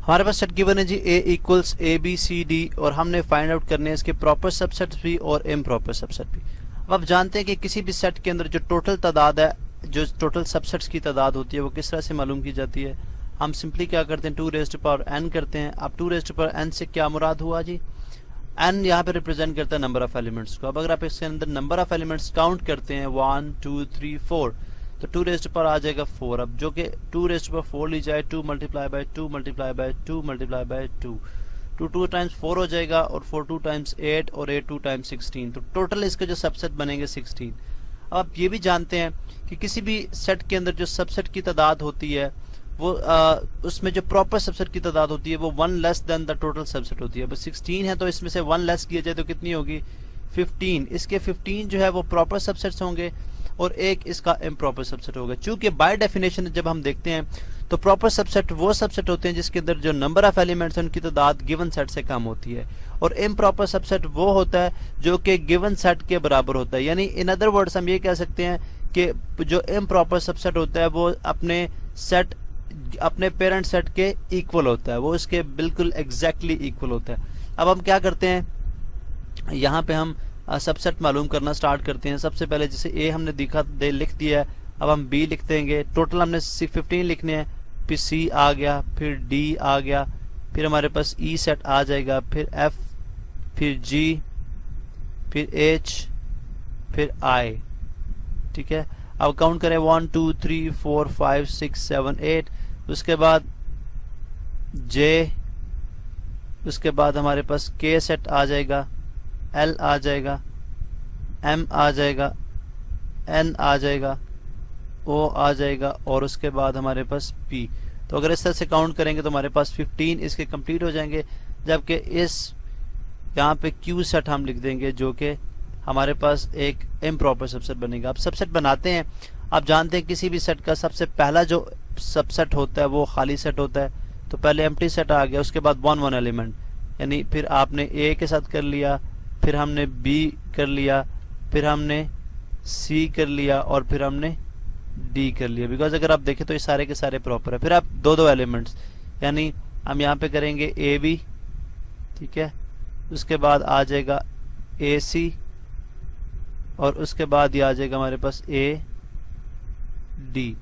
हमारे पास set given है जी A equals ABCD और हमने फाइंड आउट करने हैं इसके प्रॉपर सबसेट्स भी और इम्प्रॉपर सबसेट भी। अब आप जानते हैं कि किसी भी सेट के अंदर जो टोटल तादाद है, जो टोटल सबसेट्स की तादाद होती है, वो किस तरह से मालूम की जाती है। हम सिंपली क्या करते हैं, 2 रेज़्ड टू पावर n करते हैं। अब 2 रेज़्ड टू पावर n से क्या मुराद हुआ जी, n यहाँ पे रिप्रेजेंट करता है नंबर ऑफ एलिमेंट्स को। अब अगर आप इसके अंदर नंबर ऑफ एलिमेंट्स काउंट करते हैं 1 2 3 4 तो 2 रेज़्ड पर आ जाएगा 4। अब जो कि 2 रेज़्ड पर 4 ली जाए 2 multiply by 2 multiply by 2 multiply by 2 2 times 4 हो जाएगा और 4 2 टाइम्स 8 और 8 2 टाइम्स 16। तो टोटल इसके जो सबसेट बनेंगे 16। अब आप ये भी जानते हैं कि किसी भी सेट के अंदर जो सबसेट की तादाद होती है वो उसमें जो प्रॉपर सबसेट की तादाद होती है वो 1 less than the total subset होती है। अब 16 है तो इसमें से 1 लेस किया जाए तो कितनी होगी, 15। इसके 15 जो है वो प्रॉपर सबसेट्स होंगे और एक इसका इम्प्रॉपर सबसेट होगा। चूंकि बाय डेफिनेशन जब हम देखते हैं तो प्रॉपर सबसेट वो सबसेट होते हैं जिसके अंदर जो नंबर ऑफ एलिमेंट्स है उनकी तादाद गिवन सेट से कम होती है, और इम्प्रॉपर सबसेट वो होता है जो कि गिवन सेट के बराबर होता है। यानी इन अदर वर्ड्स हम ये कह सकते हैं कि जो इम्प्रॉपर सबसेट होता है वो अपने पेरेंट सेट के इक्वल होता है, वो उसके बिल्कुल एग्जैक्टली इक्वल होता है। अब हम क्या करते हैं, यहाँ पे हम सबसेट मालूम करना स्टार्ट करते हैं। सबसे पहले जैसे ए हमने लिख दिया है, अब हम बी लिख देंगे। टोटल हमने 15 लिखने हैं, फिर सी आ गया, फिर डी आ गया, फिर हमारे पास ई सेट आ जाएगा, फिर एफ, फिर जी, फिर एच, फिर आई। ठीक है, अब काउंट करें 1 2 3 4 5 6 7 8। उसके बाद जे, उसके बाद हमारे पास के सेट आ जाएगा, एल आ जाएगा, एम आ जाएगा, एन आ जाएगा, ओ आ जाएगा और उसके बाद हमारे पास पी। तो अगर इस तरह से काउंट करेंगे तो हमारे पास 15 इसके कंप्लीट हो जाएंगे। जबकि इस यहाँ पे क्यू सेट हम लिख देंगे जो कि हमारे पास एक इम्प्रॉपर सबसेट बनेगा। अब सबसेट बनाते हैं, आप जानते हैं किसी भी सेट का सबसे पहला जो सबसेट होता है वो खाली सेट होता है। तो पहले एम्प्टी सेट आ गया, उसके बाद 1 1 एलिमेंट, यानी फिर आपने ए के साथ कर लिया, फिर हमने बी कर लिया, फिर हमने सी कर लिया और फिर हमने डी कर लिया। बिकॉज अगर आप देखें तो ये सारे के सारे प्रॉपर है। फिर आप 2 2 एलिमेंट्स, यानी हम यहाँ पे करेंगे ए बी, ठीक है, उसके बाद आ जाएगा ए सी और उसके बाद ये आ जाएगा हमारे पास ए डी।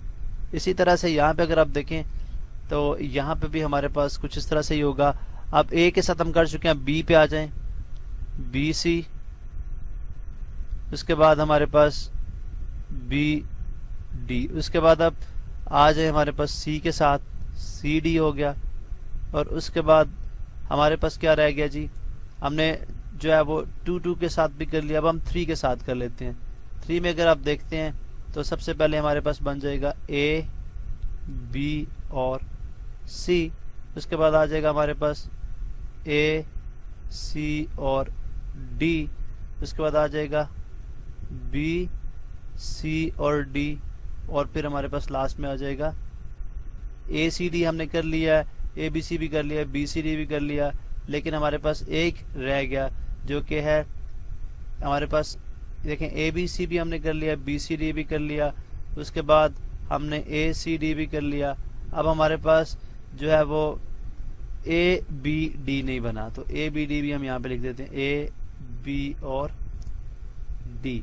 इसी तरह से यहाँ पे अगर आप देखें तो यहाँ पे भी हमारे पास कुछ इस तरह से ही होगा। अब ए के साथ हम कर चुके हैं, बी पे आ जाएं, बी सी, उसके बाद हमारे पास बी डी, उसके बाद अब आ जाए हमारे पास सी के साथ, सी डी हो गया, और उसके बाद हमारे पास क्या रह गया जी, हमने जो है वो 2 2 के साथ भी कर लिया। अब हम 3 के साथ कर लेते हैं। 3 में अगर आप देखते हैं तो सबसे पहले हमारे पास बन जाएगा ए बी और सी, उसके बाद आ जाएगा हमारे पास ए सी और डी, उसके बाद आ जाएगा बी सी और डी, और फिर हमारे पास लास्ट में आ जाएगा ए सी डी। हमने कर लिया है, ए बी सी भी कर लिया, बी सी डी भी कर लिया, लेकिन हमारे पास एक रह गया जो कि है हमारे पास, देखें ए बी सी भी हमने कर लिया, बी सी डी भी कर लिया, उसके बाद हमने ए सी डी भी कर लिया। अब हमारे पास जो है वो ए बी डी नहीं बना, तो ए बी डी भी हम यहाँ पे लिख देते हैं, ए बी और डी।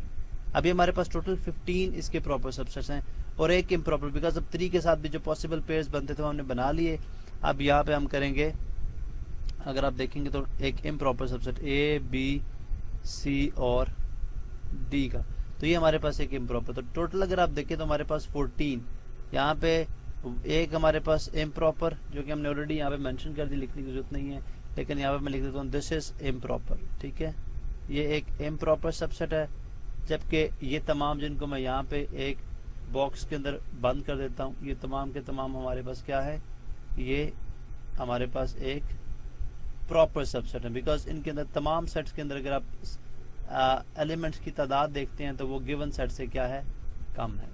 अभी हमारे पास टोटल 15 इसके प्रॉपर सबसेट्स हैं और एक इम्प्रॉपर, बिकॉज अब 3 के साथ भी जो पॉसिबल पेयर्स बनते थे वो हमने बना लिए। अब यहाँ पे हम करेंगे, अगर आप देखेंगे तो एक improper subset A B C और डी का, तो ये हमारे पास एक इम्प्रॉपर। तो टोटल अगर आप देखें तो हमारे पास 14, यहाँ पे एक हमारे पास इम्प्रॉपर जो कि हमने ऑलरेडी यहाँ पे मेंशन कर दी, लिखने की जरूरत नहीं है, लेकिन यहाँ पे मैं लिख देता हूँ दिस इज इम्प्रॉपर। ठीक है, ये एक इम्प्रॉपर सबसेट है, जबकि ये तमाम जिनको मैं यहाँ पे एक बॉक्स के अंदर बंद कर देता हूँ, ये तमाम के तमाम हमारे पास क्या है, ये हमारे पास एक प्रॉपर सबसेट है। बिकॉज इनके अंदर तमाम सेट्स के अंदर अगर आप एलिमेंट्स की तादाद देखते हैं तो वो गिवन सेट से क्या है, कम है।